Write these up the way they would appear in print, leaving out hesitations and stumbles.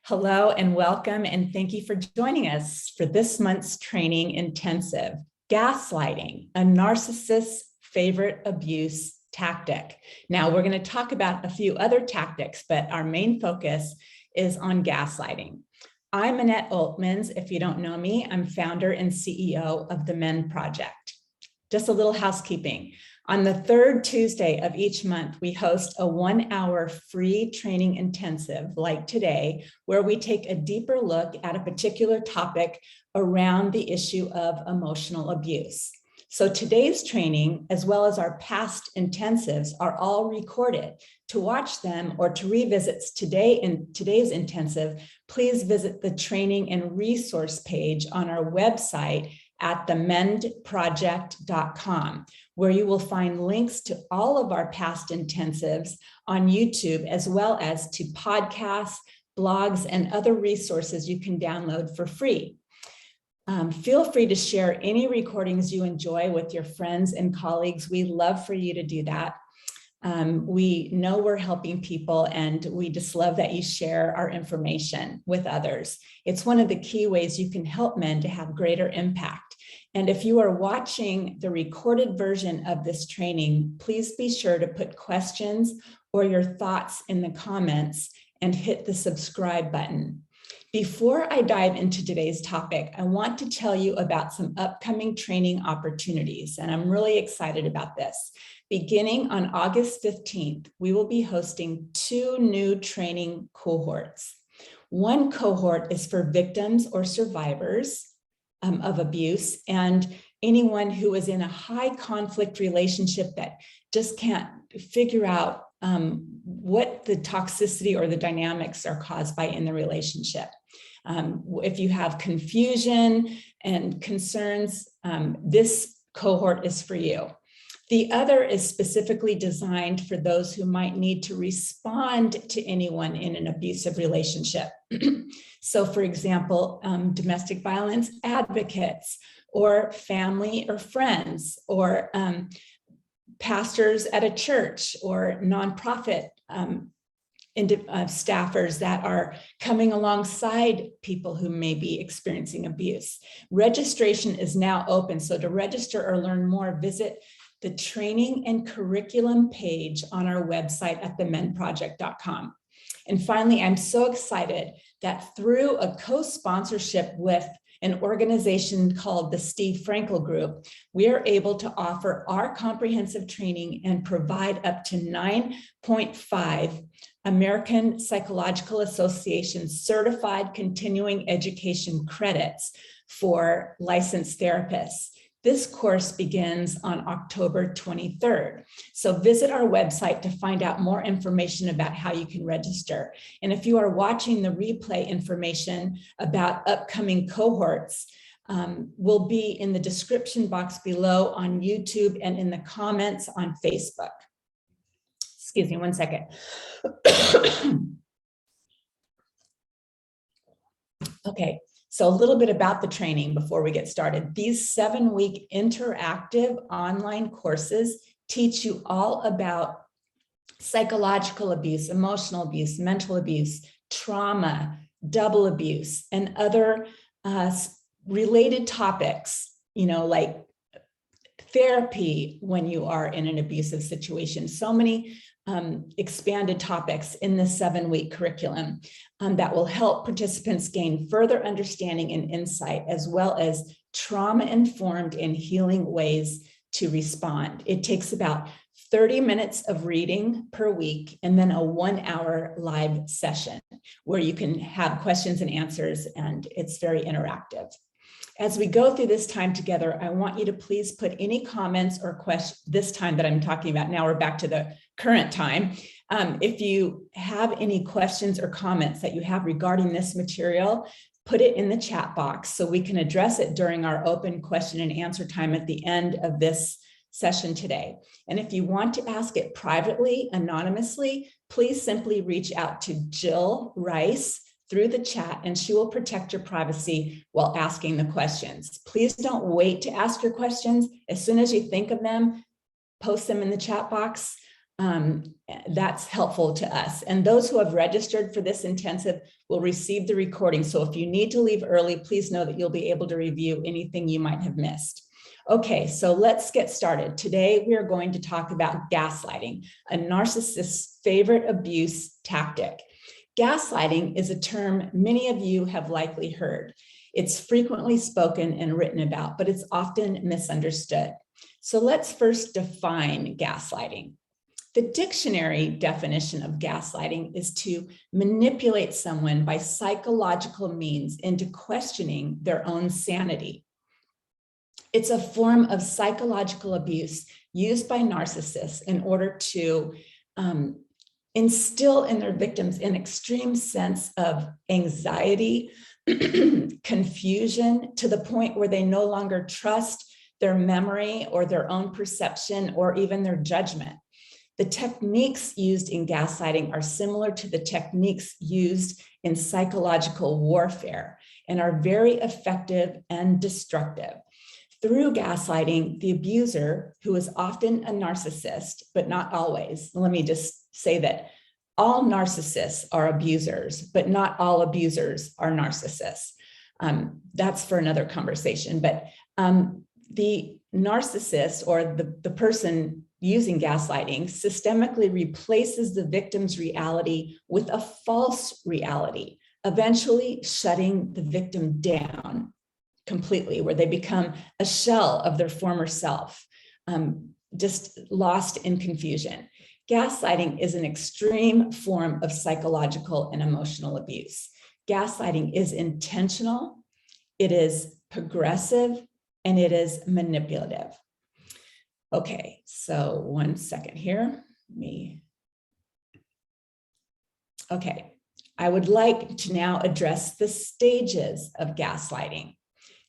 Hello and welcome, and thank you for joining us for this month's training intensive, Gaslighting, a narcissist's favorite abuse tactic. Now, we're going to talk about a few other tactics, but our main focus is on gaslighting. I'm Annette Oltmans. If you don't know me, I'm founder and CEO of the Men Project. Just a little housekeeping. On the third Tuesday of each month, we host a 1-hour free training intensive like today, where we take a deeper look at a particular topic around the issue of emotional abuse. So today's training, as well as our past intensives, are all recorded. To watch them or to revisit today's intensive, please visit the training and resource page on our website at themendproject.com, where you will find links to all of our past intensives on YouTube, as well as to podcasts, blogs, and other resources you can download for free. Feel free to share any recordings you enjoy with your friends and colleagues. We love for you to do that. We know we're helping people, and we just love that you share our information with others. It's one of the key ways you can help men to have greater impact. And if you are watching the recorded version of this training, please be sure to put questions or your thoughts in the comments and hit the subscribe button. Before I dive into today's topic, I want to tell you about some upcoming training opportunities, and I'm really excited about this. Beginning on August 15th, we will be hosting 2 new training cohorts. One cohort is for victims or survivors of abuse and anyone who is in a high conflict relationship that just can't figure out what the toxicity or the dynamics are caused by in the relationship. If you have confusion and concerns, this cohort is for you. The other is specifically designed for those who might need to respond to anyone in an abusive relationship. So, for example, domestic violence advocates, or family or friends, or pastors at a church, or nonprofit staffers that are coming alongside people who may be experiencing abuse. Registration is now open, so to register or learn more, visit the training and curriculum page on our website at themendproject.com. And finally, I'm so excited that through a co-sponsorship with an organization called the Steve Frankel Group, we are able to offer our comprehensive training and provide up to 9.5 American Psychological Association certified continuing education credits for licensed therapists. This course begins on October 23rd. So visit our website to find out more information about how you can register. And if you are watching the replay, information about upcoming cohorts will be in the description box below on YouTube and in the comments on Facebook. Excuse me one second. Okay. So a little bit about the training before we get started. These 7-week interactive online courses teach you all about psychological abuse, emotional abuse, mental abuse, trauma, double abuse, and other related topics, like therapy when you are in an abusive situation. So many expanded topics in the 7-week curriculum that will help participants gain further understanding and insight, as well as trauma-informed and healing ways to respond. It takes about 30 minutes of reading per week, and then a 1-hour live session where you can have questions and answers, and it's very interactive. As we go through this time together, I want you to please put any comments or questions this time that I'm talking about. Now we're back to the current time. If you have any questions or comments that you have regarding this material, put it in the chat box so we can address it during our open question and answer time at the end of this session today. And if you want to ask it privately, anonymously, please simply reach out to Jill Rice through the chat, and she will protect your privacy while asking the questions. Please don't wait to ask your questions. As soon as you think of them, post them in the chat box. that's helpful to us. And those who have registered for this intensive will receive the recording. So if you need to leave early, please know that you'll be able to review anything you might have missed. Okay, so let's get started. Today, we are going to talk about gaslighting, a narcissist's favorite abuse tactic. Gaslighting is a term many of you have likely heard. It's frequently spoken and written about, but it's often misunderstood. So let's first define gaslighting. The dictionary definition of gaslighting is to manipulate someone by psychological means into questioning their own sanity. It's a form of psychological abuse used by narcissists in order to instill in their victims an extreme sense of anxiety, confusion, to the point where they no longer trust their memory or their own perception or even their judgment. The techniques used in gaslighting are similar to the techniques used in psychological warfare and are very effective and destructive. Through gaslighting, the abuser, who is often a narcissist, but not always, let me just say that all narcissists are abusers, but not all abusers are narcissists. That's for another conversation. But the narcissist, or the person using gaslighting, systemically replaces the victim's reality with a false reality, eventually shutting the victim down completely, where they become a shell of their former self, just lost in confusion. Gaslighting is an extreme form of psychological and emotional abuse. Gaslighting is intentional, it is progressive, and it is manipulative. Okay, so 1 second here. Okay, I would like to now address the stages of gaslighting.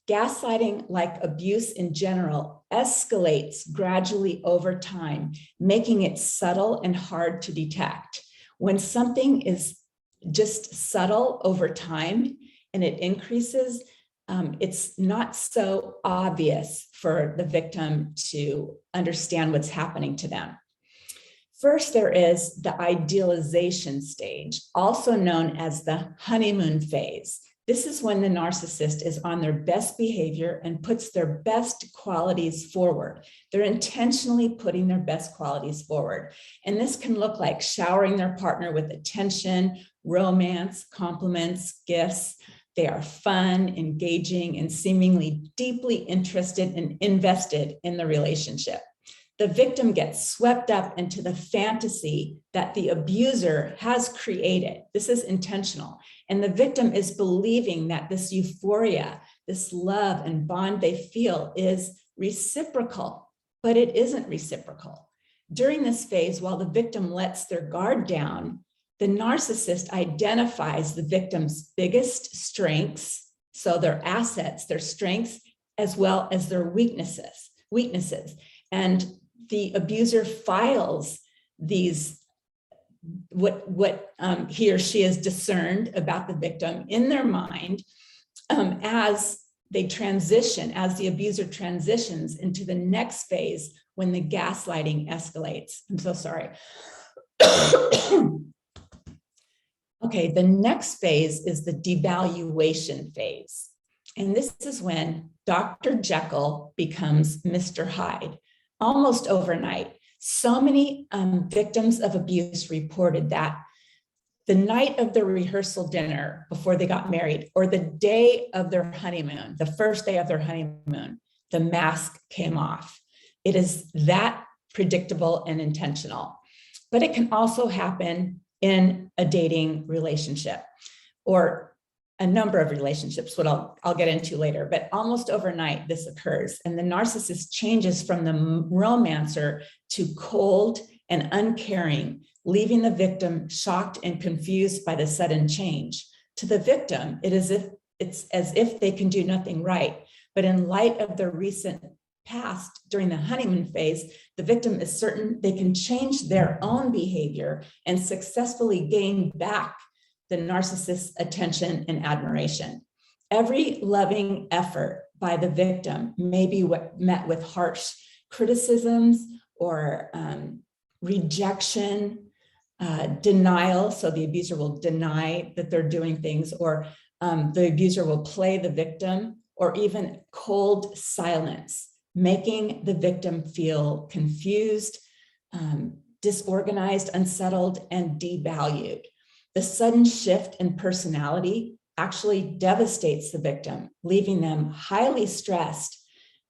Gaslighting, like abuse in general, escalates gradually over time, making it subtle and hard to detect. When something is just subtle over time and it increases, it's not so obvious for the victim to understand what's happening to them. First, there is the idealization stage, also known as the honeymoon phase. This is when the narcissist is on their best behavior and puts their best qualities forward. They're intentionally putting their best qualities forward. And this can look like showering their partner with attention, romance, compliments, gifts. They are fun, engaging, and seemingly deeply interested and invested in the relationship. The victim gets swept up into the fantasy that the abuser has created. This is intentional. And the victim is believing that this euphoria, this love and bond they feel is reciprocal, but it isn't reciprocal. During this phase, while the victim lets their guard down, the narcissist identifies the victim's biggest strengths, so their assets, their strengths, as well as their weaknesses. And the abuser files these, what he or she has discerned about the victim in their mind as they transition, as the abuser transitions into the next phase when the gaslighting escalates. I'm so sorry. Okay, the next phase is the devaluation phase. And this is when Dr. Jekyll becomes Mr. Hyde, almost overnight. So many victims of abuse reported that the night of their rehearsal dinner before they got married, or the day of their honeymoon, the first day of their honeymoon, the mask came off. It is that predictable and intentional. But it can also happen in a dating relationship or a number of relationships, what I'll get into later, but almost overnight this occurs. And the narcissist changes from the romancer to cold and uncaring, leaving the victim shocked and confused by the sudden change. To the victim, it's as if they can do nothing right. But in light of their recent past during the honeymoon phase, the victim is certain they can change their own behavior and successfully gain back the narcissist's attention and admiration. Every loving effort by the victim may be met with harsh criticisms or rejection, denial. So the abuser will deny that they're doing things, or the abuser will play the victim, or even cold silence, making the victim feel confused, disorganized, unsettled, and devalued. The sudden shift in personality actually devastates the victim, leaving them highly stressed,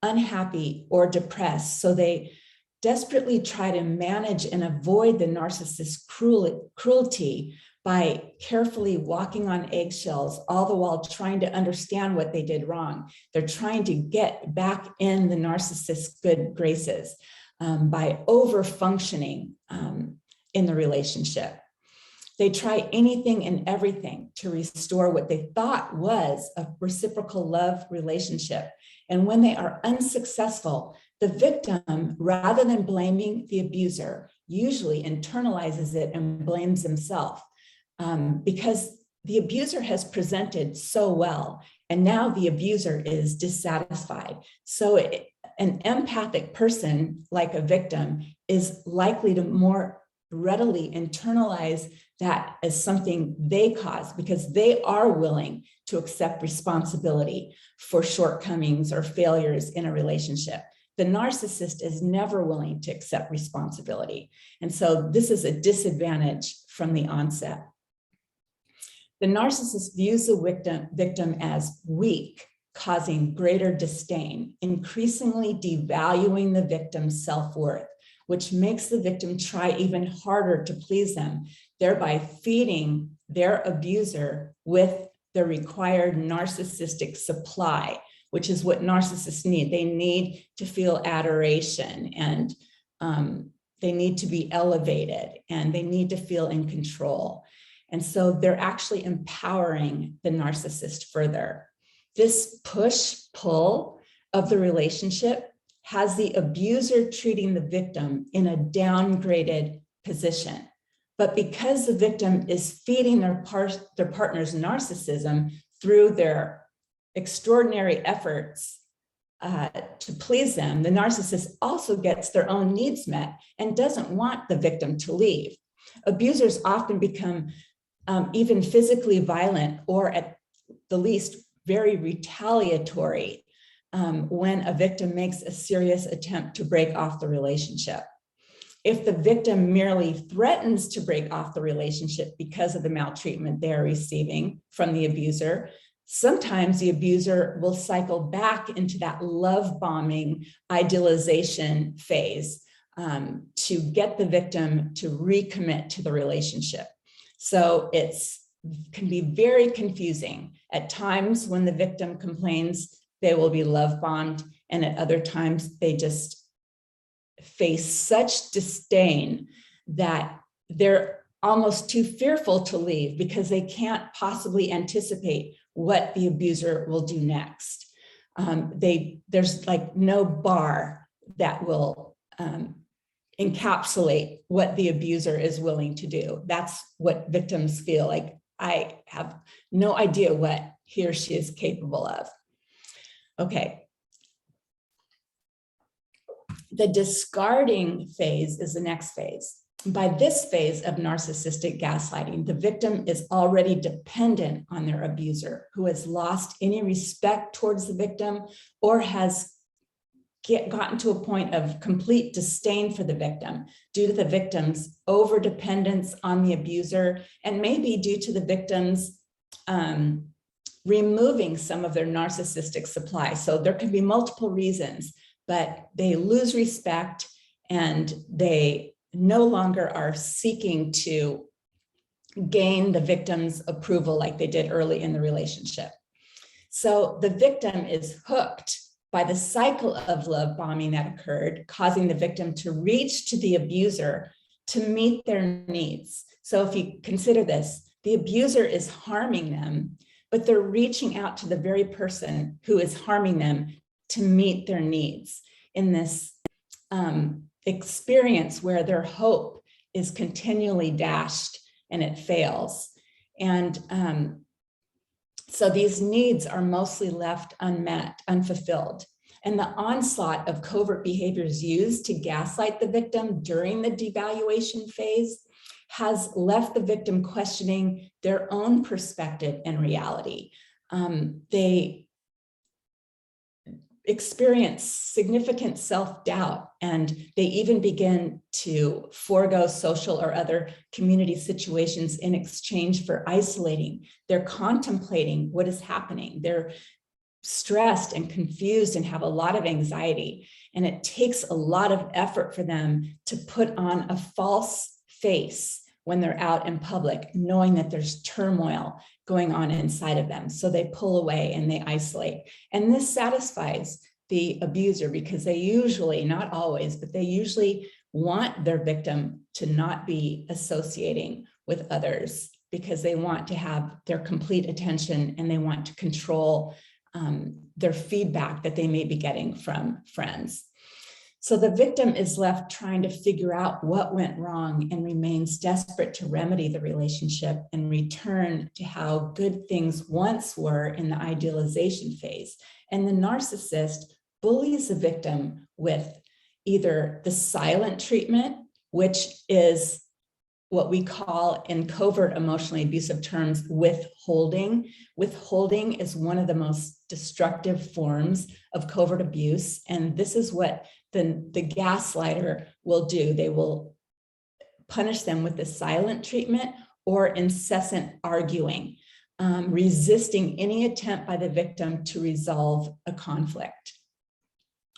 unhappy, or depressed. So they desperately try to manage and avoid the narcissist's cruelty by carefully walking on eggshells, all the while trying to understand what they did wrong. They're trying to get back in the narcissist's good graces by over-functioning in the relationship. They try anything and everything to restore what they thought was a reciprocal love relationship. And when they are unsuccessful, the victim, rather than blaming the abuser, usually internalizes it and blames himself because the abuser has presented so well, and now the abuser is dissatisfied. So an empathic person, like a victim, is likely to more readily internalize that as something they caused, because they are willing to accept responsibility for shortcomings or failures in a relationship. The narcissist is never willing to accept responsibility. And so this is a disadvantage from the onset. The narcissist views the victim as weak, causing greater disdain, increasingly devaluing the victim's self-worth, which makes the victim try even harder to please them, thereby feeding their abuser with the required narcissistic supply, which is what narcissists need. They need to feel adoration, and they need to be elevated, and they need to feel in control. And so they're actually empowering the narcissist further. This push-pull of the relationship has the abuser treating the victim in a downgraded position. But because the victim is feeding their partner's narcissism through their extraordinary efforts to please them, the narcissist also gets their own needs met and doesn't want the victim to leave. Abusers often become even physically violent, or at the least very retaliatory when a victim makes a serious attempt to break off the relationship. If the victim merely threatens to break off the relationship because of the maltreatment they are receiving from the abuser, sometimes the abuser will cycle back into that love bombing idealization phase to get the victim to recommit to the relationship. So it can be very confusing. At times when the victim complains, they will be love bombed, and at other times they just face such disdain that they're almost too fearful to leave because they can't possibly anticipate what the abuser will do next. There's like no bar that will encapsulate what the abuser is willing to do. That's what victims feel like. I have no idea what he or she is capable of. Okay. The discarding phase is the next phase. By this phase of narcissistic gaslighting, the victim is already dependent on their abuser, who has lost any respect towards the victim or has gotten to a point of complete disdain for the victim due to the victim's overdependence on the abuser, and maybe due to the victim's removing some of their narcissistic supply. So there can be multiple reasons, but they lose respect and they no longer are seeking to gain the victim's approval like they did early in the relationship. So the victim is hooked by the cycle of love bombing that occurred, causing the victim to reach to the abuser to meet their needs. So if you consider this, the abuser is harming them, but they're reaching out to the very person who is harming them to meet their needs in this experience where their hope is continually dashed and it fails. And so these needs are mostly left unmet, unfulfilled. And the onslaught of covert behaviors used to gaslight the victim during the devaluation phase has left the victim questioning their own perspective and reality. They experience significant self-doubt, and they even begin to forego social or other community situations in exchange for isolating. They're contemplating what is happening. They're stressed and confused and have a lot of anxiety. And it takes a lot of effort for them to put on a false face when they're out in public, knowing that there's turmoil going on inside of them. So they pull away and they isolate. And this satisfies the abuser because they usually, not always, but they usually want their victim to not be associating with others because they want to have their complete attention and they want to control their feedback that they may be getting from friends. So the victim is left trying to figure out what went wrong and remains desperate to remedy the relationship and return to how good things once were in the idealization phase. And the narcissist bullies the victim with either the silent treatment, which is what we call in covert emotionally abusive terms, withholding. Withholding is one of the most destructive forms of covert abuse. And this is what the gaslighter will do. They will punish them with the silent treatment or incessant arguing, resisting any attempt by the victim to resolve a conflict.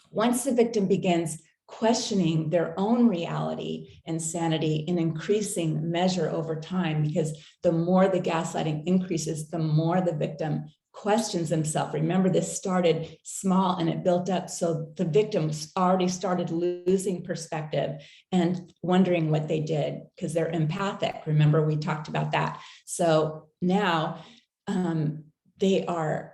Once the victim begins questioning their own reality and sanity in increasing measure over time, because the more the gaslighting increases, the more the victim questions themselves. Remember, this started small and it built up. So the victims already started losing perspective and wondering what they did because they're empathic. Remember, we talked about that. So now they are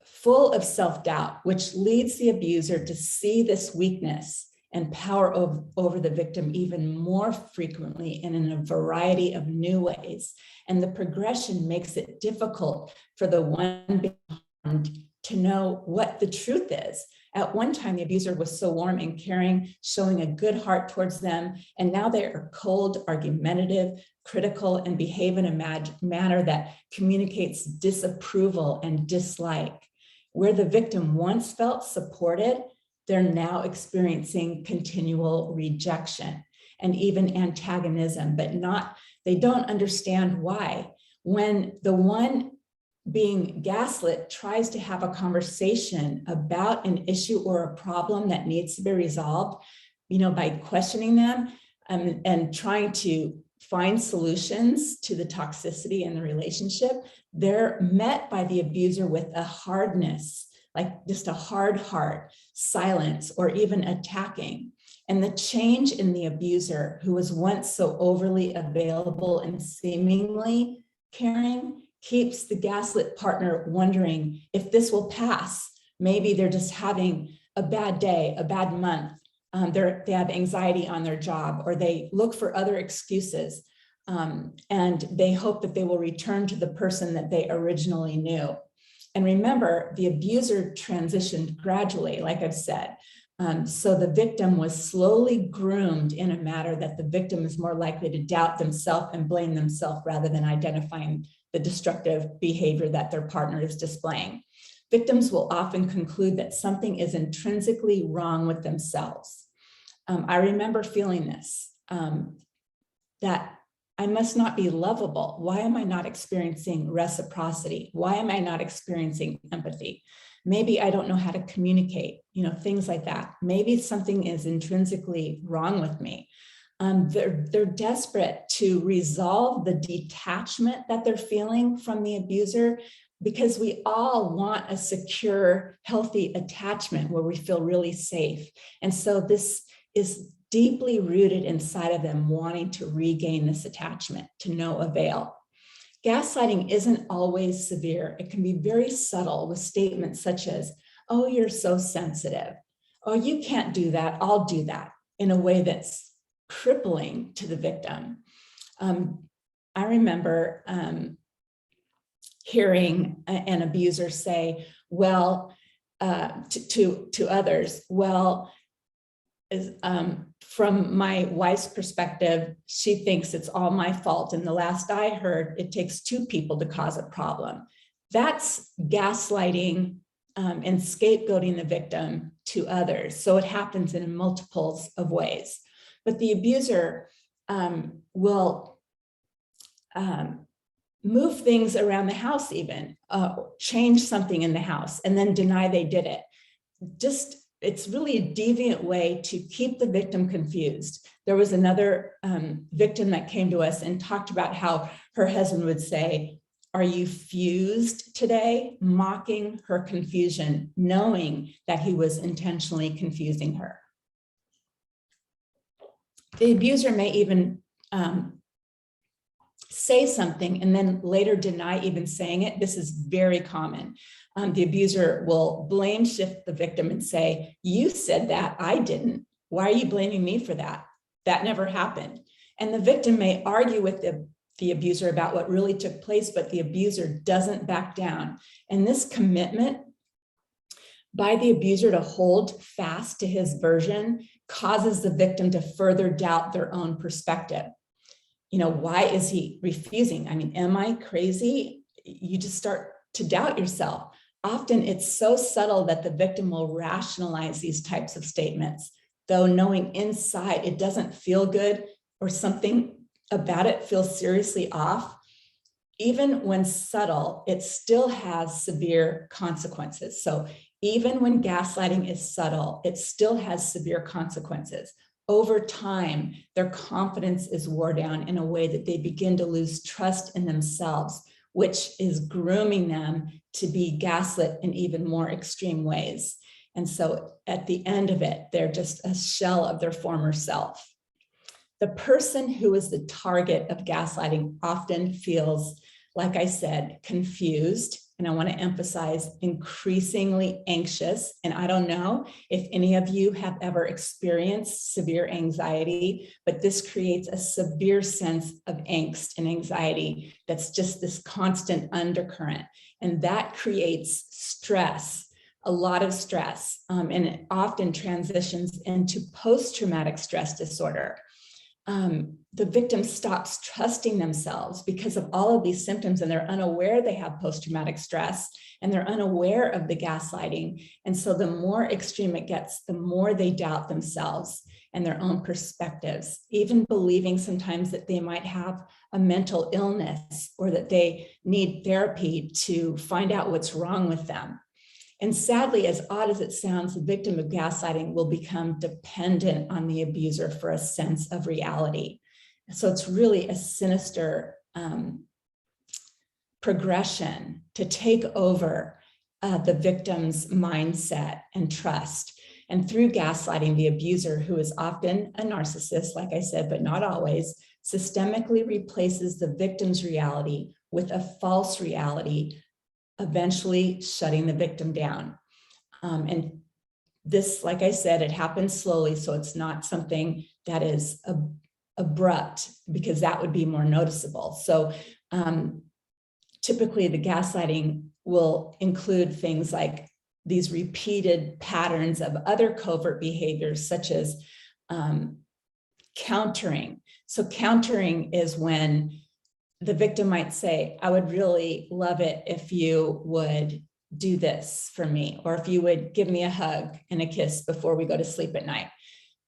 full of self-doubt, which leads the abuser to see this weakness and power over the victim even more frequently and in a variety of new ways. And the progression makes it difficult for the one being harmed to know what the truth is. At one time, the abuser was so warm and caring, showing a good heart towards them. And now they are cold, argumentative, critical, and behave in a manner that communicates disapproval and dislike. Where the victim once felt supported, they're now experiencing continual rejection and even antagonism, but they don't understand why. When the one being gaslit tries to have a conversation about an issue or a problem that needs to be resolved, by questioning them and trying to find solutions to the toxicity in the relationship, they're met by the abuser with a hardness, like just a hard heart, silence, or even attacking. And the change in the abuser, who was once so overly available and seemingly caring, keeps the gaslit partner wondering if this will pass. Maybe they're just having a bad day, a bad month. They have anxiety on their job, or they look for other excuses. And they hope that they will return to the person that they originally knew. And remember, the abuser transitioned gradually, like I've said. So the victim was slowly groomed in a manner that the victim is more likely to doubt themselves and blame themselves rather than identifying the destructive behavior that their partner is displaying. Victims will often conclude that something is intrinsically wrong with themselves. I remember feeling this, that I must not be lovable. Why am I not experiencing reciprocity? Why am I not experiencing empathy? Maybe I don't know how to communicate, things like that. Maybe something is intrinsically wrong with me. They're desperate to resolve the detachment that they're feeling from the abuser, because we all want a secure, healthy attachment where we feel really safe. And so this is deeply rooted inside of them wanting to regain this attachment to no avail. Gaslighting isn't always severe. It can be very subtle with statements such as, "Oh, you're so sensitive." "Oh, you can't do that. I'll do that," in a way that's crippling to the victim. I remember hearing an abuser say, "Well, to others. Well, from my wife's perspective, she thinks it's all my fault. And the last I heard, it takes two people to cause a problem. That's gaslighting and scapegoating the victim to others. So it happens in multiples of ways. But the abuser will move things around the house, even change something in the house, and then deny they did it. It's really a deviant way to keep the victim confused. There was another victim that came to us and talked about how her husband would say, "Are you fused today?" Mocking her confusion, knowing that he was intentionally confusing her. The abuser may even say something and then later deny even saying it. This is very common. The abuser will blame shift the victim and say, "You said that, I didn't. Why are you blaming me for that? That never happened." And the victim may argue with the abuser about what really took place, but the abuser doesn't back down. And this commitment by the abuser to hold fast to his version causes the victim to further doubt their own perspective. Why is he refusing? I mean, am I crazy? You just start to doubt yourself. Often it's so subtle that the victim will rationalize these types of statements, though knowing inside it doesn't feel good or something about it feels seriously off. Even when subtle, it still has severe consequences. So even when gaslighting is subtle, it still has severe consequences. Over time, their confidence is worn down in a way that they begin to lose trust in themselves, which is grooming them to be gaslit in even more extreme ways. And so at the end of it, they're just a shell of their former self. The person who is the target of gaslighting often feels, like I said, confused. And I want to emphasize increasingly anxious. And I don't know if any of you have ever experienced severe anxiety, but this creates a severe sense of angst and anxiety that's just this constant undercurrent. And that creates stress, a lot of stress, and it often transitions into post-traumatic stress disorder. The victim stops trusting themselves because of all of these symptoms, and they're unaware they have post-traumatic stress, and they're unaware of the gaslighting. And so the more extreme it gets, the more they doubt themselves and their own perspectives, even believing sometimes that they might have a mental illness or that they need therapy to find out what's wrong with them. And sadly, as odd as it sounds, the victim of gaslighting will become dependent on the abuser for a sense of reality. So it's really a sinister progression to take over the victim's mindset and trust. And through gaslighting, the abuser, who is often a narcissist, like I said, but not always, systemically replaces the victim's reality with a false reality, eventually shutting the victim down. And this, like I said, it happens slowly, so it's not something that is abrupt, because that would be more noticeable. So typically the gaslighting will include things like these repeated patterns of other covert behaviors, such as countering. So countering is when the victim might say, "I would really love it if you would do this for me, or if you would give me a hug and a kiss before we go to sleep at night."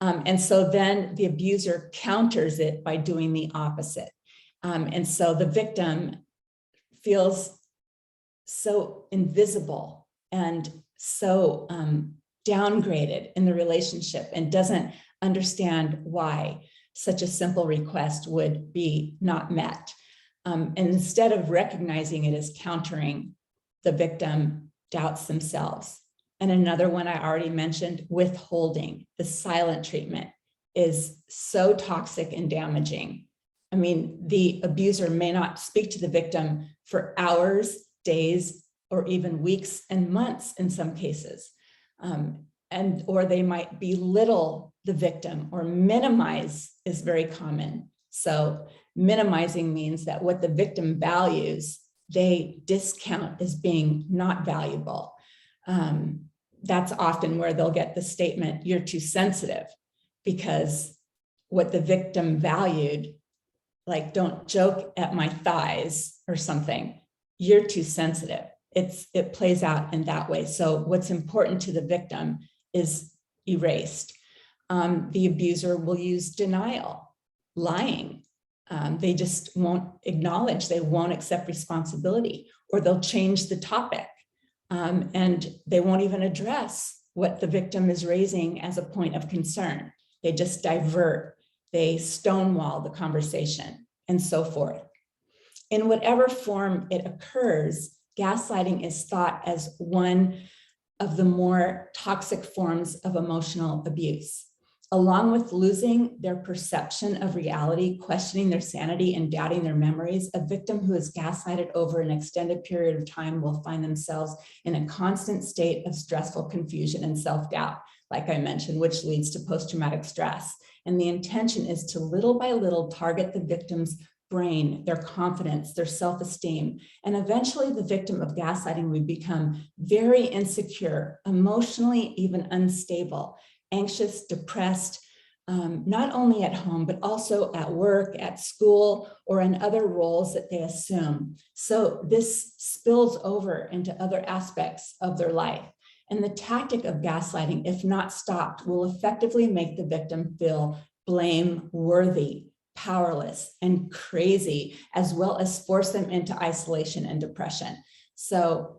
And so then the abuser counters it by doing the opposite. And so the victim feels so invisible and so downgraded in the relationship and doesn't understand why such a simple request would be not met. And instead of recognizing it as countering, the victim doubts themselves. And another one I already mentioned, withholding, the silent treatment, is so toxic and damaging. I mean, the abuser may not speak to the victim for hours, days, or even weeks and months in some cases. Or they might belittle the victim, or minimize is very common. So minimizing means that what the victim values, they discount as being not valuable. that's often where they'll get the statement, "You're too sensitive," because what the victim valued, like, "Don't joke at my thighs" or something, "You're too sensitive." It plays out in that way. So what's important to the victim is erased. The abuser will use denial, lying. They just won't acknowledge, they won't accept responsibility, or they'll change the topic, and they won't even address what the victim is raising as a point of concern. They just divert, they stonewall the conversation, and so forth. In whatever form it occurs, gaslighting is thought as one of the more toxic forms of emotional abuse. Along with losing their perception of reality, questioning their sanity, and doubting their memories, a victim who is gaslighted over an extended period of time will find themselves in a constant state of stressful confusion and self-doubt, like I mentioned, which leads to post-traumatic stress. And the intention is to little by little target the victim's brain, their confidence, their self-esteem. And eventually the victim of gaslighting would become very insecure, emotionally even unstable, anxious, depressed, not only at home, but also at work, at school, or in other roles that they assume. So this spills over into other aspects of their life. And the tactic of gaslighting, if not stopped, will effectively make the victim feel blame-worthy, powerless, and crazy, as well as force them into isolation and depression. So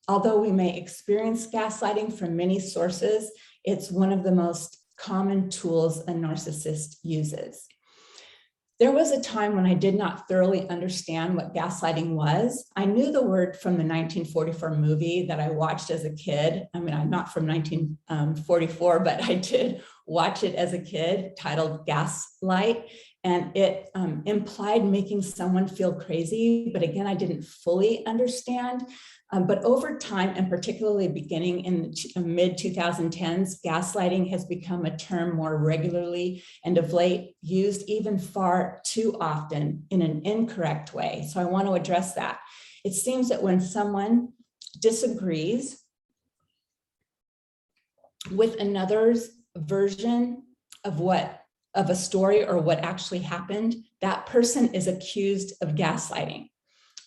although we may experience gaslighting from many sources, it's one of the most common tools a narcissist uses. There was a time when I did not thoroughly understand what gaslighting was. I knew the word from the 1944 movie that I watched as a kid. I mean, I'm not from 1944, but I did watch it as a kid, titled Gaslight. And it implied making someone feel crazy. But again, I didn't fully understand. But over time, and particularly beginning in the mid-2010s, gaslighting has become a term more regularly and of late used even far too often in an incorrect way. So I want to address that. It seems that when someone disagrees with another's version of a story or what actually happened, that person is accused of gaslighting.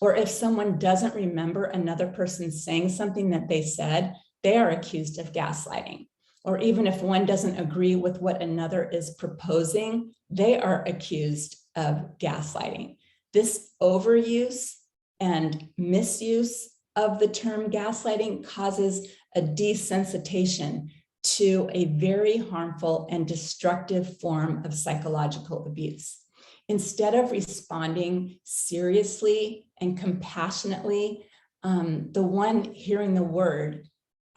Or if someone doesn't remember another person saying something that they said, they are accused of gaslighting. Or even if one doesn't agree with what another is proposing, they are accused of gaslighting. This overuse and misuse of the term gaslighting causes a desensitization to a very harmful and destructive form of psychological abuse. Instead of responding seriously and compassionately, the one hearing the word,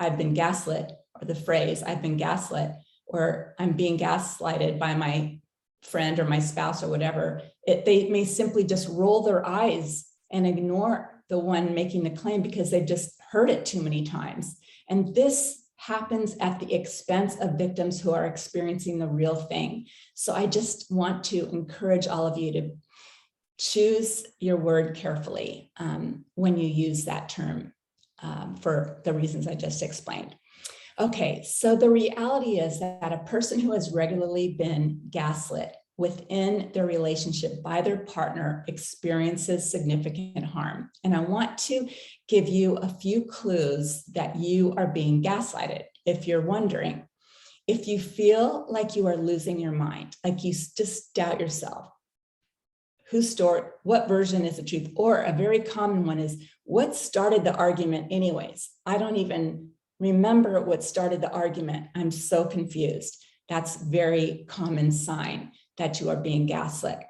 "I've been gaslit," or the phrase, "I've been gaslit," or "I'm being gaslighted by my friend or my spouse," or whatever, they may simply just roll their eyes and ignore the one making the claim because they've just heard it too many times. And this happens at the expense of victims who are experiencing the real thing. So I just want to encourage all of you to choose your word carefully when you use that term for the reasons I just explained. Okay, so the reality is that a person who has regularly been gaslit within their relationship by their partner experiences significant harm. And I want to give you a few clues that you are being gaslighted. If you're wondering, if you feel like you are losing your mind, like you just doubt yourself, what version is the truth? Or a very common one is, what started the argument anyways? I don't even remember what started the argument. I'm so confused. That's a very common sign that you are being gaslit.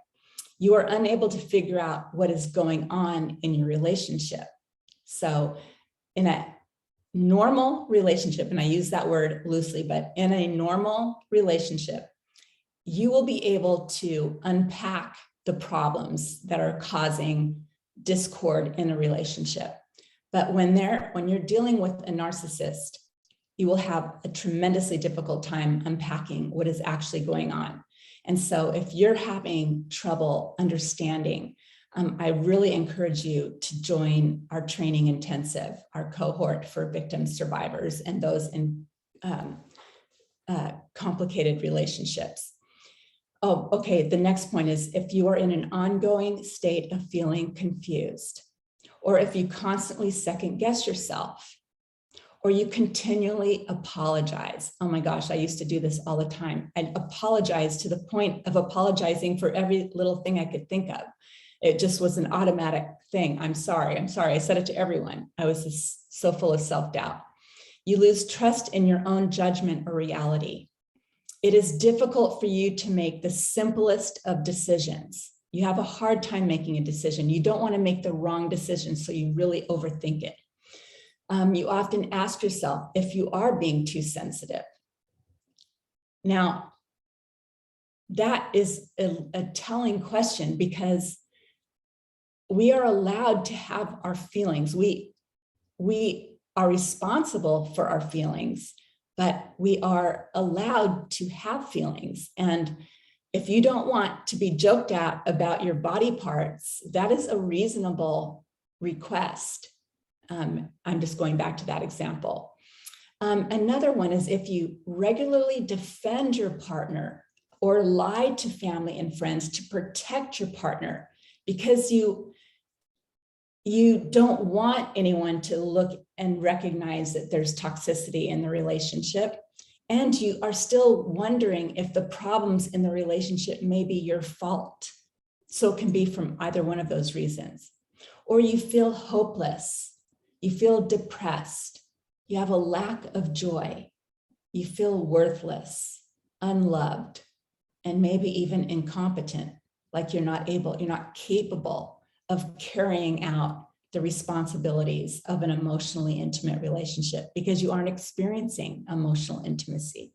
You are unable to figure out what is going on in your relationship. So in a normal relationship, and I use that word loosely, but in a normal relationship, you will be able to unpack the problems that are causing discord in a relationship. But when you're dealing with a narcissist, you will have a tremendously difficult time unpacking what is actually going on. And so if you're having trouble understanding I really encourage you to join our training intensive, our cohort for victim survivors and those in complicated relationships. Oh, okay. The next point is if you are in an ongoing state of feeling confused, or if you constantly second guess yourself, or you continually apologize. Oh my gosh, I used to do this all the time. I'd apologize to the point of apologizing for every little thing I could think of. It just was an automatic thing. I'm sorry. I said it to everyone. I was just so full of self-doubt. You lose trust in your own judgment or reality. It is difficult for you to make the simplest of decisions. You have a hard time making a decision. You don't want to make the wrong decision, so you really overthink it. You often ask yourself if you are being too sensitive. Now, that is a telling question because we are allowed to have our feelings. We are responsible for our feelings, but we are allowed to have feelings. And if you don't want to be joked at about your body parts, that is a reasonable request. I'm just going back to that example. Another one is if you regularly defend your partner or lie to family and friends to protect your partner because you don't want anyone to look and recognize that there's toxicity in the relationship. And you are still wondering if the problems in the relationship may be your fault. So it can be from either one of those reasons. Or you feel hopeless. You feel depressed. You have a lack of joy. You feel worthless, unloved, and maybe even incompetent, like you're not capable of carrying out the responsibilities of an emotionally intimate relationship because you aren't experiencing emotional intimacy.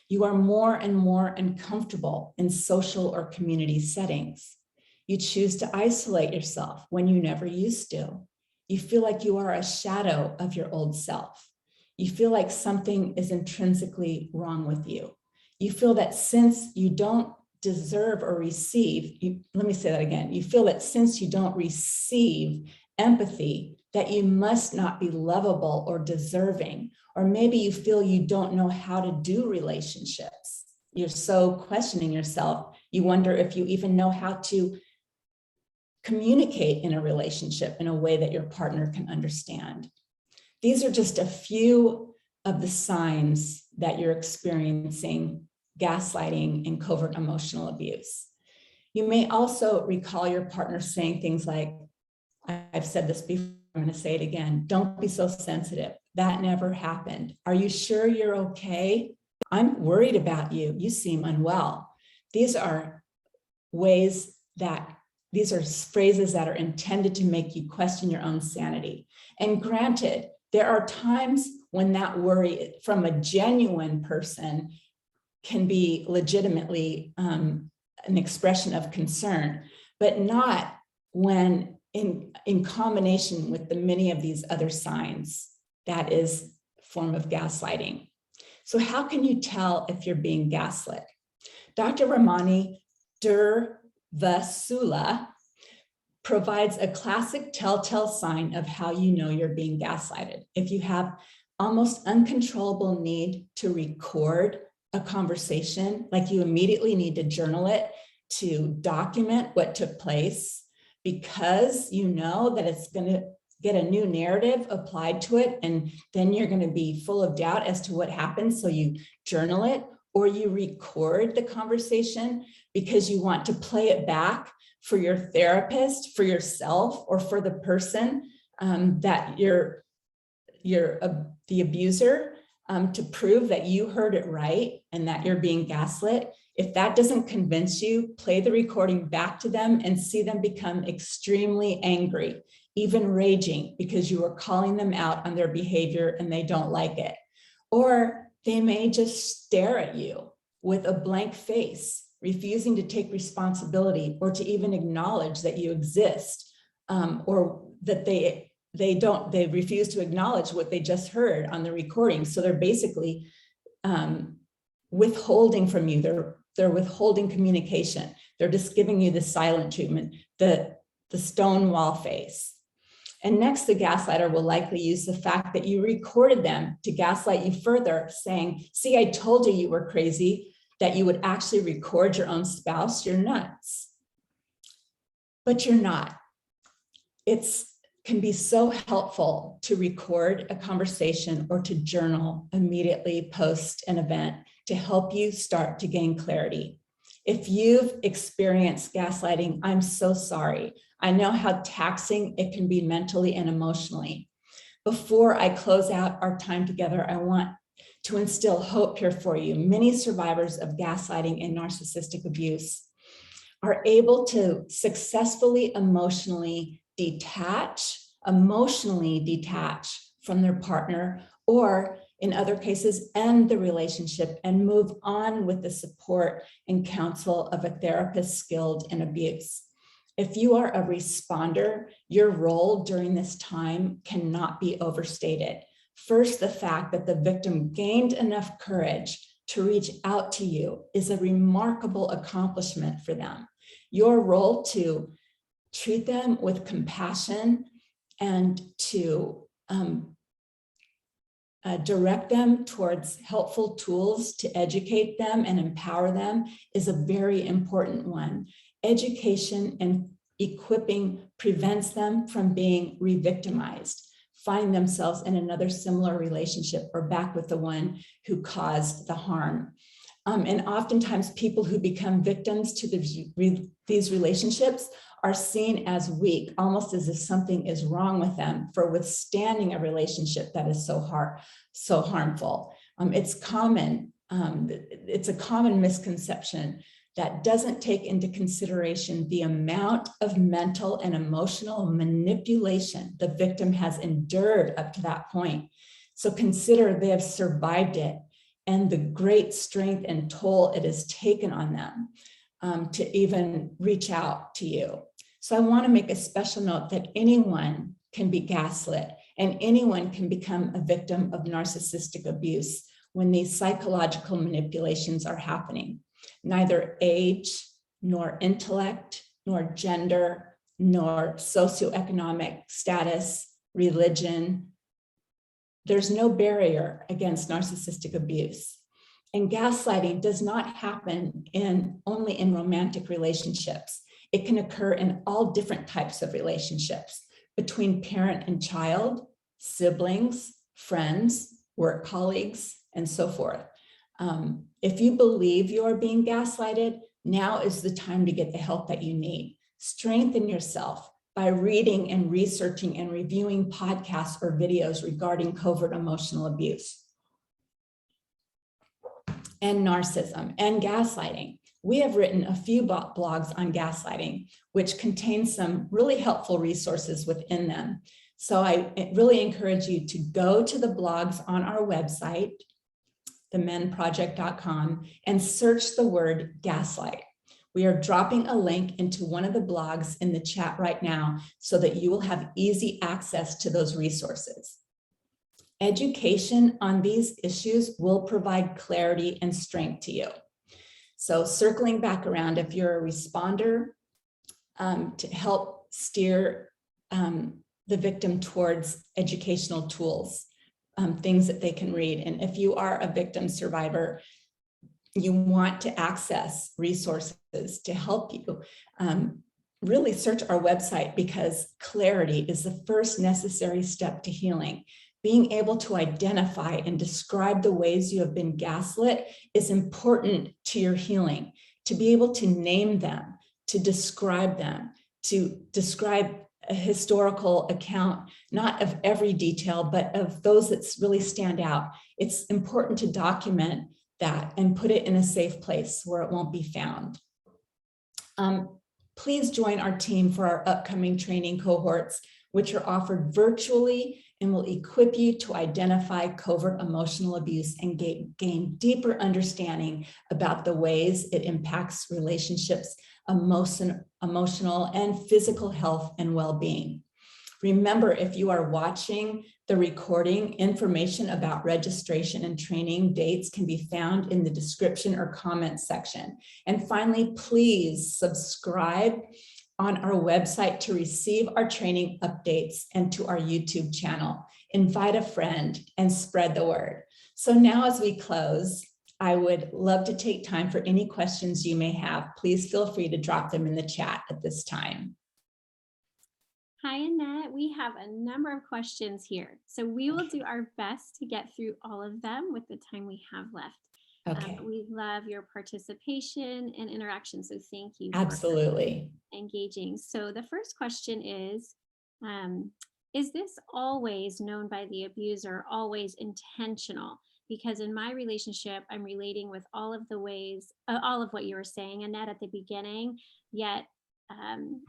You are more and more uncomfortable in social or community settings. You choose to isolate yourself when you never used to. You feel like you are a shadow of your old self. You feel like something is intrinsically wrong with you. You feel that since you don't deserve or receive, let me say that again. You feel that since you don't receive empathy, that you must not be lovable or deserving, or maybe you feel you don't know how to do relationships. You're so questioning yourself. You wonder if you even know how to communicate in a relationship in a way that your partner can understand. These are just a few of the signs that you're experiencing gaslighting and covert emotional abuse. You may also recall your partner saying things like, I've said this before, I'm going to say it again, don't be so sensitive. That never happened. Are you sure you're okay? I'm worried about you. You seem unwell. These are phrases that are intended to make you question your own sanity. And granted, there are times when that worry from a genuine person can be legitimately an expression of concern, but not when in combination with the many of these other signs. That is a form of gaslighting. So how can you tell if you're being gaslit? Dr. Ramani Durvasula provides a classic telltale sign of how you know you're being gaslighted. If you have almost uncontrollable need to record a conversation, like you immediately need to journal it to document what took place because you know that it's going to get a new narrative applied to it, and then you're going to be full of doubt as to what happened, so you journal it, or you record the conversation because you want to play it back for your therapist, for yourself, or for the person that you're the abuser, to prove that you heard it right and that you're being gaslit. If that doesn't convince you, play the recording back to them and see them become extremely angry, even raging, because you are calling them out on their behavior and they don't like it. Or they may just stare at you with a blank face, refusing to take responsibility or to even acknowledge that you exist, or that they refuse to acknowledge what they just heard on the recording. So they're basically withholding from you. They're withholding communication. They're just giving you the silent treatment. The the stonewall face. And next, the gaslighter will likely use the fact that you recorded them to gaslight you further, saying, see, I told you were crazy, that you would actually record your own spouse. You're nuts. But you're not. It can be so helpful to record a conversation or to journal immediately post an event to help you start to gain clarity. If you've experienced gaslighting, I'm so sorry. I know how taxing it can be mentally and emotionally. Before I close out our time together, I want to instill hope here for you. Many survivors of gaslighting and narcissistic abuse are able to successfully emotionally detach from their partner, or in other cases, end the relationship and move on with the support and counsel of a therapist skilled in abuse. If you are a responder, your role during this time cannot be overstated. First, the fact that the victim gained enough courage to reach out to you is a remarkable accomplishment for them. Your role to treat them with compassion and to direct them towards helpful tools to educate them and empower them is a very important one. Education and equipping prevents them from being re-victimized, find themselves in another similar relationship or back with the one who caused the harm. And oftentimes people who become victims to these relationships are seen as weak, almost as if something is wrong with them for withstanding a relationship that is so harmful. It's a common misconception that doesn't take into consideration the amount of mental and emotional manipulation the victim has endured up to that point. So consider they have survived it and the great strength and toll it has taken on them to even reach out to you. So I want to make a special note that anyone can be gaslit and anyone can become a victim of narcissistic abuse when these psychological manipulations are happening. Neither age, nor intellect, nor gender, nor socioeconomic status, religion. There's no barrier against narcissistic abuse. And gaslighting does not happen only in romantic relationships. It can occur in all different types of relationships between parent and child, siblings, friends, work colleagues, and so forth. If you believe you are being gaslighted, now is the time to get the help that you need. Strengthen yourself by reading and researching and reviewing podcasts or videos regarding covert emotional abuse and narcissism and gaslighting. We have written a few blogs on gaslighting, which contain some really helpful resources within them. So I really encourage you to go to the blogs on our website, themenproject.com, and search the word gaslight. We are dropping a link into one of the blogs in the chat right now so that you will have easy access to those resources. Education on these issues will provide clarity and strength to you. So circling back around, if you're a responder, to help steer the victim towards educational tools, things that they can read. And if you are a victim survivor, you want to access resources to help you, really search our website, because clarity is the first necessary step to healing. Being able to identify and describe the ways you have been gaslit is important to your healing. To be able to name them, to describe a historical account, not of every detail, but of those that really stand out. It's important to document that and put it in a safe place where it won't be found. Please join our team for our upcoming training cohorts, which are offered virtually and will equip you to identify covert emotional abuse and gain deeper understanding about the ways it impacts relationships, emotional and physical health and well-being. Remember, if you are watching the recording, information about registration and training dates can be found in the description or comments section. And finally, please subscribe on our website to receive our training updates and to our YouTube channel. Invite a friend and spread the word. So now as we close, I would love to take time for any questions you may have. Please feel free to drop them in the chat at this time. Hi, Annette. We have a number of questions here. So we will do our best to get through all of them with the time we have left. Okay. We love your participation and interaction. So thank you. Absolutely. For engaging. So the first question is this always known by the abuser, always intentional? Because in my relationship, I'm relating with all of the ways, all of what you were saying, Annette, at the beginning, yet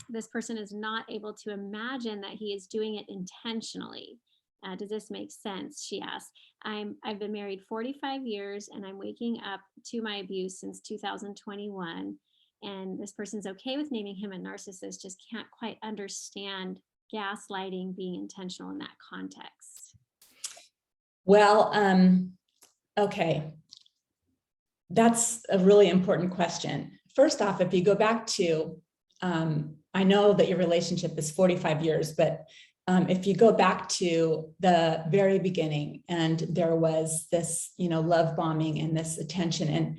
this person is not able to imagine that he is doing it intentionally. Does this make sense? She asked. I've been married 45 years and I'm waking up to my abuse since 2021. And this person's okay with naming him a narcissist, just can't quite understand gaslighting being intentional in that context. Well, okay. That's a really important question. First off, if you go back to, I know that your relationship is 45 years, but if you go back to the very beginning and there was this, love bombing and this attention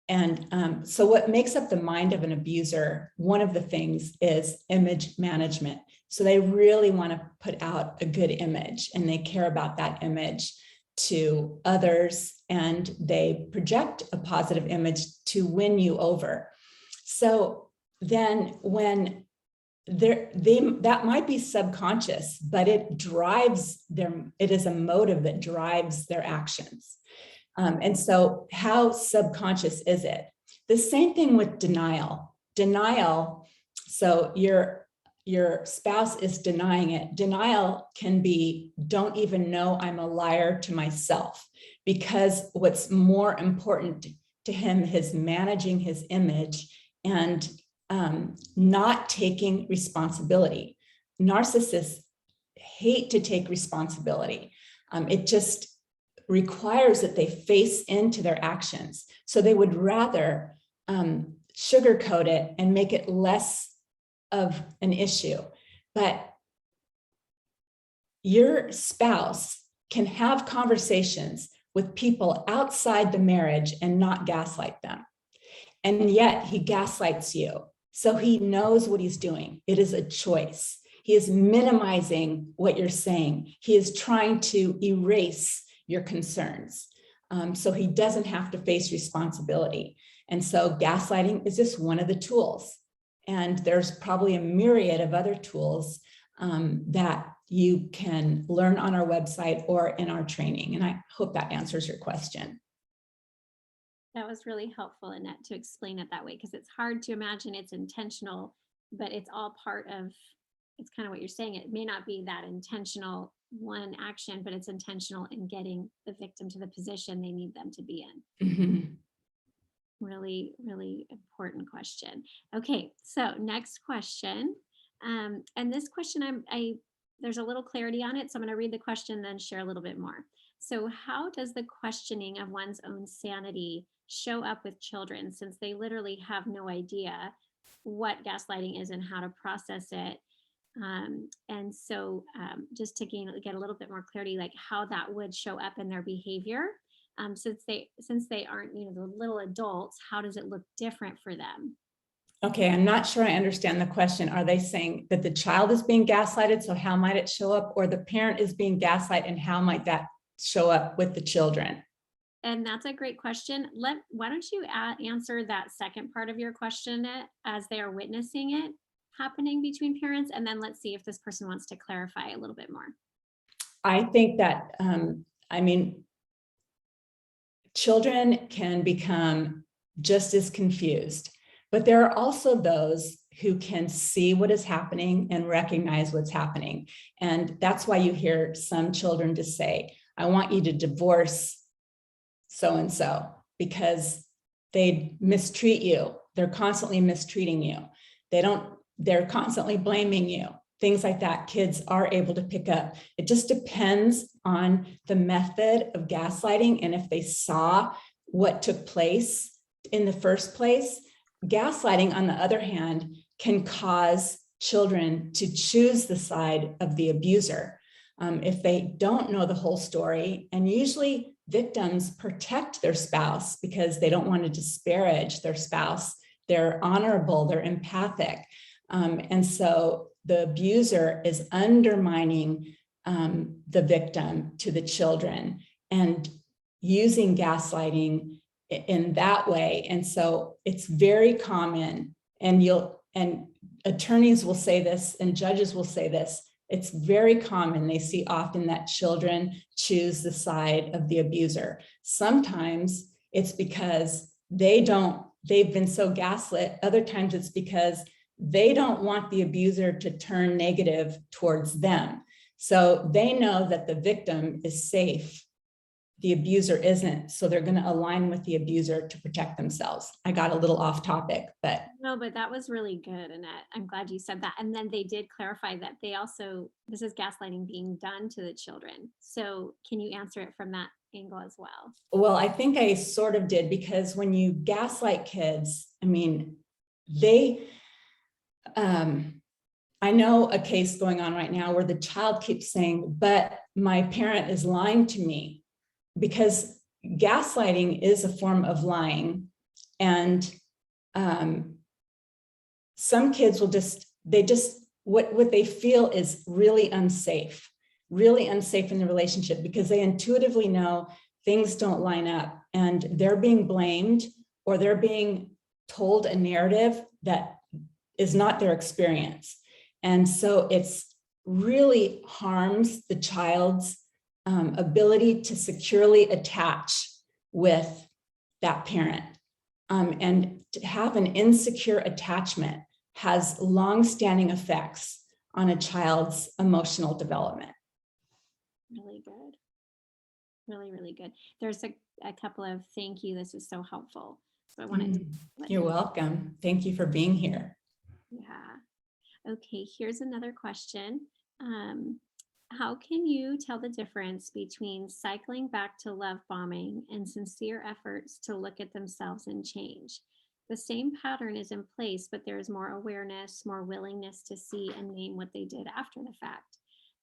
and so what makes up the mind of an abuser, one of the things is image management. So they really want to put out a good image and they care about that image to others and they project a positive image to win you over. So then when that might be subconscious, but it drives it is a motive that drives their actions. And so how subconscious is it? The same thing with denial. So your spouse is denying it. Denial can be, don't even know I'm a liar to myself, because what's more important to him is managing his image and not taking responsibility. Narcissists hate to take responsibility. It just requires that they face into their actions. So they would rather sugarcoat it and make it less of an issue. But your spouse can have conversations with people outside the marriage and not gaslight them. And yet he gaslights you. So he knows what he's doing. It is a choice. He is minimizing what you're saying. He is trying to erase your concerns. So he doesn't have to face responsibility. And so gaslighting is just one of the tools. And there's probably a myriad of other tools that you can learn on our website or in our training. And I hope that answers your question. That was really helpful, Annette, to explain it that way, because it's hard to imagine it's intentional, but it's all part of, it's kind of what you're saying. It may not be that intentional one action, but it's intentional in getting the victim to the position they need them to be in. Mm-hmm. Really, really important question. Okay, so next question. And this question, there's a little clarity on it, so I'm going to read the question, then share a little bit more. So how does the questioning of one's own sanity show up with children, since they literally have no idea what gaslighting is and how to process it? And so just to get a little bit more clarity, like how that would show up in their behavior, since they aren't, the little adults, how does it look different for them? Okay, I'm not sure I understand the question. Are they saying that the child is being gaslighted, so how might it show up, or the parent is being gaslighted and how might that show up with the children? And that's a great question. Why don't you answer that second part of your question as they are witnessing it happening between parents, and then let's see if this person wants to clarify a little bit more. I think that, children can become just as confused, but there are also those who can see what is happening and recognize what's happening. And that's why you hear some children just say, I want you to divorce so-and-so because they mistreat you. They're constantly mistreating you. They're constantly blaming you. Things like that, kids are able to pick up. It just depends on the method of gaslighting and if they saw what took place in the first place. Gaslighting, on the other hand, can cause children to choose the side of the abuser if they don't know the whole story. And usually victims protect their spouse because they don't want to disparage their spouse. They're honorable, they're empathic. And so the abuser is undermining the victim to the children and using gaslighting in that way. And so it's very common, and attorneys will say this and judges will say this, it's very common. They see often that children choose the side of the abuser. Sometimes it's because they've been so gaslit. Other times it's because they don't want the abuser to turn negative towards them. So they know that the victim is safe. The abuser isn't. So they're going to align with the abuser to protect themselves. I got a little off topic, but. No, but that was really good, Annette. I'm glad you said that. And then they did clarify that this is gaslighting being done to the children. So can you answer it from that angle as well? Well, I think I sort of did, because when you gaslight kids, I mean, I know a case going on right now where the child keeps saying, but my parent is lying to me, because gaslighting is a form of lying. And some kids will what they feel is really unsafe in the relationship, because they intuitively know things don't line up and they're being blamed, or they're being told a narrative that is not their experience. And so it's really harms the child's ability to securely attach with that parent. And to have an insecure attachment has long-standing effects on a child's emotional development. Really good. Really, really good. There's a couple of thank you. This is so helpful. So I wanted to You're welcome. Thank you for being here. Yeah. Okay, here's another question. How can you tell the difference between cycling back to love bombing and sincere efforts to look at themselves and change? The same pattern is in place, but there is more awareness, more willingness to see and name what they did after the fact.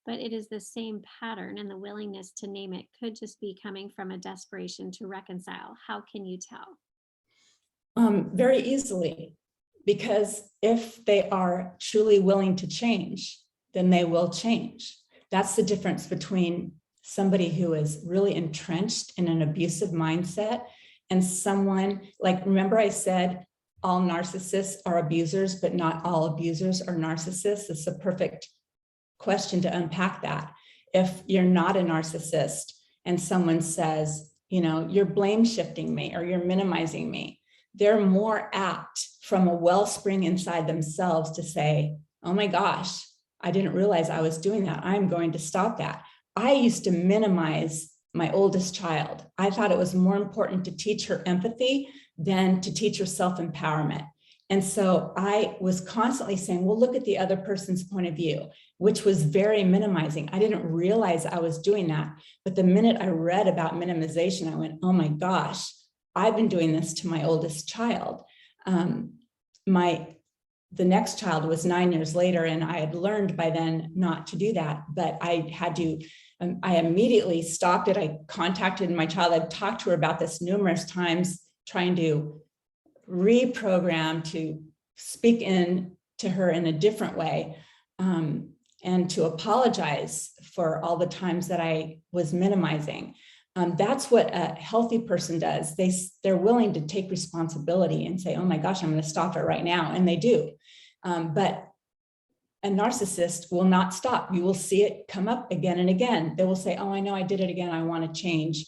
But it is the same pattern, and the willingness to name it could just be coming from a desperation to reconcile. How can you tell? Very easily, because if they are truly willing to change, then they will change. That's the difference between somebody who is really entrenched in an abusive mindset and someone like, remember I said, all narcissists are abusers, but not all abusers are narcissists. It's a perfect question to unpack that. If you're not a narcissist and someone says, you're blame shifting me or you're minimizing me, they're more apt from a wellspring inside themselves to say, oh my gosh, I didn't realize I was doing that. I'm going to stop that. I used to minimize my oldest child. I thought it was more important to teach her empathy than to teach her self-empowerment. And so I was constantly saying, well, look at the other person's point of view, which was very minimizing. I didn't realize I was doing that. But the minute I read about minimization, I went, oh my gosh, I've been doing this to my oldest child. The next child was 9 years later, and I had learned by then not to do that, but I had to, I immediately stopped it. I contacted my child. I've talked to her about this numerous times, trying to reprogram to speak in to her in a different way, and to apologize for all the times that I was minimizing. That's what a healthy person does. They're willing to take responsibility and say, oh my gosh, I'm going to stop it right now. And they do. But a narcissist will not stop. You will see it come up again and again. They will say, oh, I know I did it again. I want to change.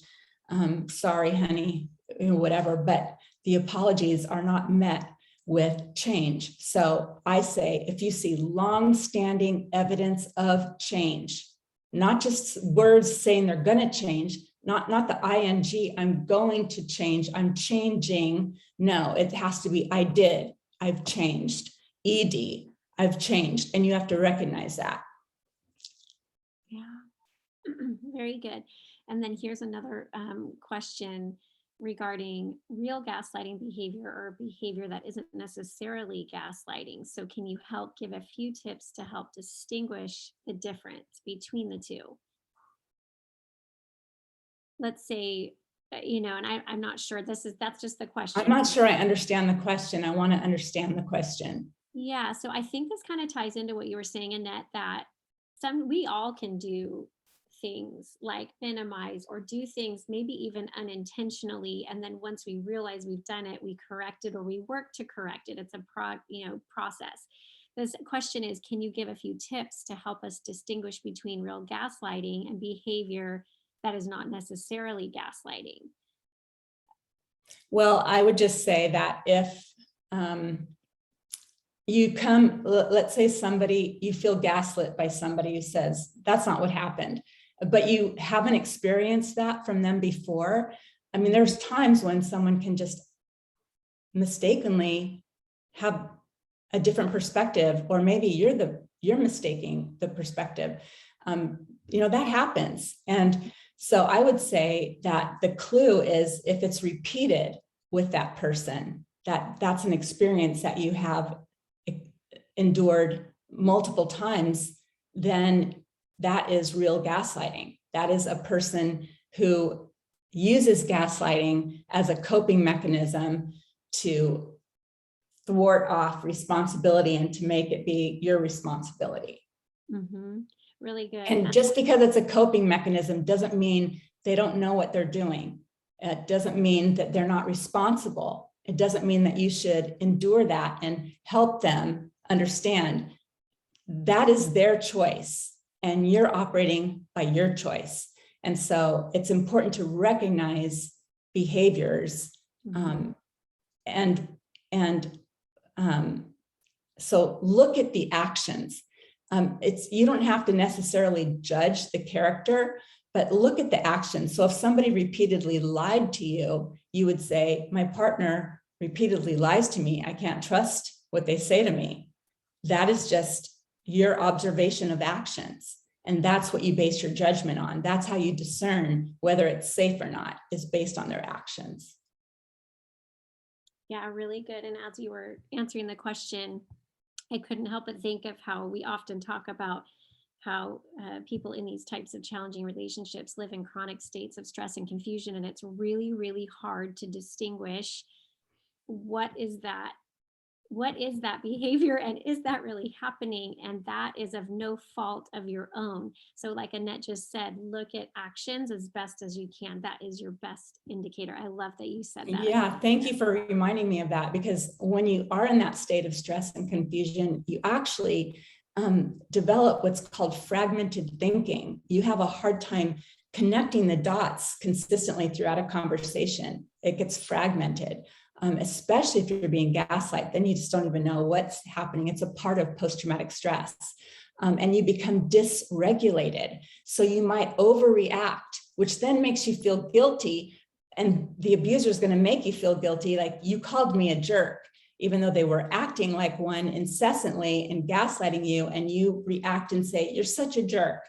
Sorry, honey, whatever. But the apologies are not met with change. So I say, if you see long-standing evidence of change, not just words saying they're going to change, not the ing, I'm going to change, I'm changing. No, it has to be I did, I've changed, ed, I've changed, and you have to recognize that. Yeah, very good. And then here's another question regarding real gaslighting behavior or behavior that isn't necessarily gaslighting. So, can you help give a few tips to help distinguish the difference between the two? Let's say, and I'm not sure that's just the I'm question. not sure I understand the question. I want to understand the question. Yeah, so I think this kind of ties into what you were saying, Annette, that we all can do things like minimize or do things maybe even unintentionally, and then once we realize we've done it, we correct it or we work to correct it. It's a process. This question is, can you give a few tips to help us distinguish between real gaslighting and behavior that is not necessarily gaslighting? Well, I would just say that if let's say you feel gaslit by somebody who says, that's not what happened, but you haven't experienced that from them before. I mean, there's times when someone can just mistakenly have a different perspective, or maybe you're mistaking the perspective. That happens. And so I would say that the clue is, if it's repeated with that person, that's an experience that you have endured multiple times, then that is real gaslighting. That is a person who uses gaslighting as a coping mechanism to thwart off responsibility and to make it be your responsibility. Mm-hmm. Really good. And just because it's a coping mechanism doesn't mean they don't know what they're doing. It doesn't mean that they're not responsible. It doesn't mean that you should endure that and help them understand that is their choice and you're operating by your choice. And so it's important to recognize behaviors. So look at the actions. You don't have to necessarily judge the character, but look at the actions. So if somebody repeatedly lied to you, you would say, my partner repeatedly lies to me. I can't trust what they say to me. That is just your observation of actions. And that's what you base your judgment on. That's how you discern whether it's safe or not, is based on their actions. Yeah, really good. And as you were answering the question, I couldn't help but think of how we often talk about how people in these types of challenging relationships live in chronic states of stress and confusion. And it's really, really hard to distinguish what is that behavior and is that really happening, and that is of no fault of your own. So like Annette just said, look at actions as best as you can. That is your best indicator. I love that you said that. Yeah, thank you for reminding me of that, because when you are in that state of stress and confusion, you actually develop what's called fragmented thinking. You have a hard time connecting the dots consistently throughout a conversation. It gets fragmented. Especially if you're being gaslighted, then you just don't even know what's happening. It's a part of post-traumatic stress. And you become dysregulated. So you might overreact, which then makes you feel guilty. And the abuser is going to make you feel guilty, like you called me a jerk, even though they were acting like one incessantly and gaslighting you, and you react and say, you're such a jerk.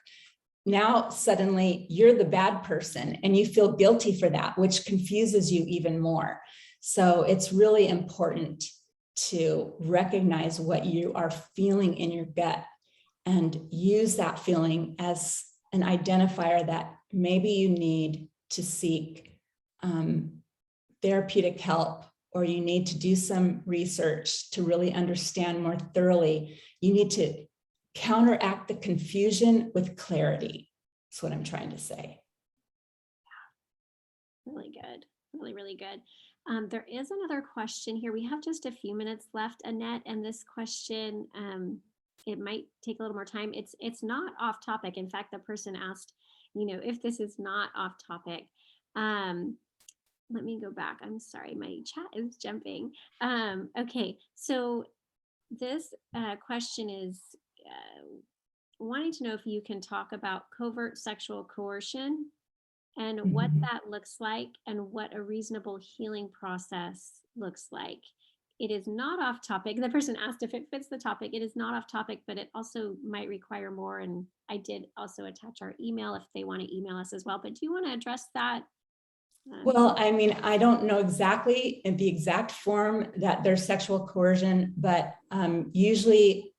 Now, suddenly you're the bad person and you feel guilty for that, which confuses you even more. So it's really important to recognize what you are feeling in your gut and use that feeling as an identifier that maybe you need to seek therapeutic help, or you need to do some research to really understand more thoroughly. You need to counteract the confusion with clarity. That's what I'm trying to say. Really good. Really, really good. There is another question here. We have just a few minutes left, Annette, and this question, it might take a little more time. It's not off topic. In fact, the person asked, if this is not off topic. Let me go back. I'm sorry, my chat is jumping. Okay, so this question is wanting to know if you can talk about covert sexual coercion and what that looks like and what a reasonable healing process looks like. It is not off topic. The person asked if it fits the topic. It is not off topic, but it also might require more. And I did also attach our email if they want to email us as well. But do you want to address that? Well, I mean, I don't know exactly in the exact form that there's sexual coercion, but usually,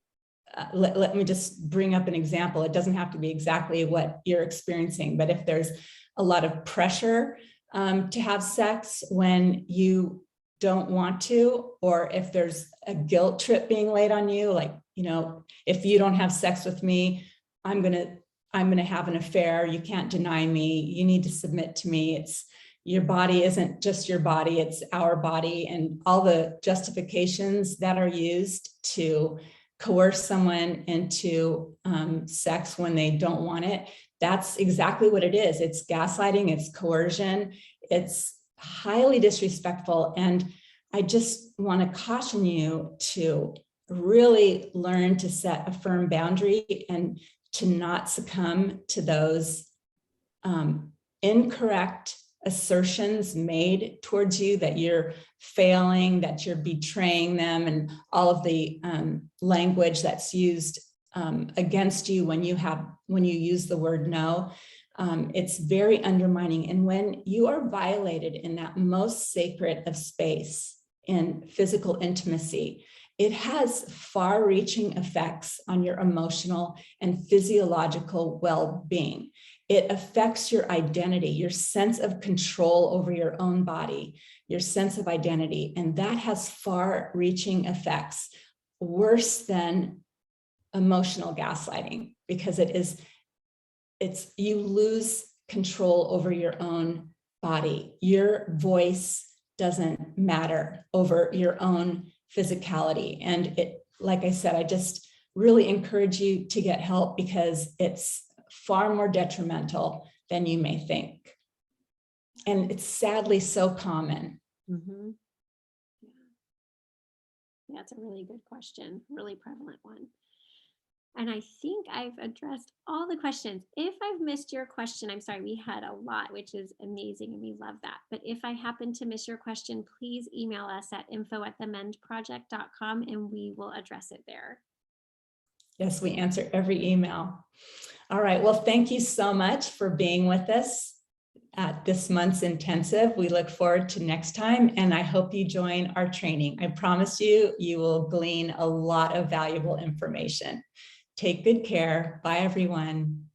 let me just bring up an example. It doesn't have to be exactly what you're experiencing, but if there's a lot of pressure to have sex when you don't want to, or if there's a guilt trip being laid on you, like, if you don't have sex with me, I'm gonna have an affair. You can't deny me. You need to submit to me. It's your body isn't just your body, it's our body, and all the justifications that are used to coerce someone into sex when they don't want it. That's exactly what it is. It's gaslighting, it's coercion, it's highly disrespectful. And I just want to caution you to really learn to set a firm boundary and to not succumb to those incorrect assertions made towards you that you're failing, that you're betraying them, and all of the language that's used against you when you use the word no. It's very undermining. And when you are violated in that most sacred of space, in physical intimacy, it has far-reaching effects on your emotional and physiological well-being. It affects your identity, your sense of control over your own body, your sense of identity, and that has far-reaching effects, worse than emotional gaslighting, because you lose control over your own body. Your voice doesn't matter over your own physicality. And like I said, I just really encourage you to get help, because it's far more detrimental than you may think. And it's sadly so common. Mm-hmm. Yeah, it's a really good question, really prevalent one. And I think I've addressed all the questions. If I've missed your question, I'm sorry, we had a lot, which is amazing, and we love that. But if I happen to miss your question, please email us at info@themendproject.com and we will address it there. Yes, we answer every email. All right, well, thank you so much for being with us at this month's intensive. We look forward to next time, and I hope you join our training. I promise you will glean a lot of valuable information. Take good care. Bye, everyone.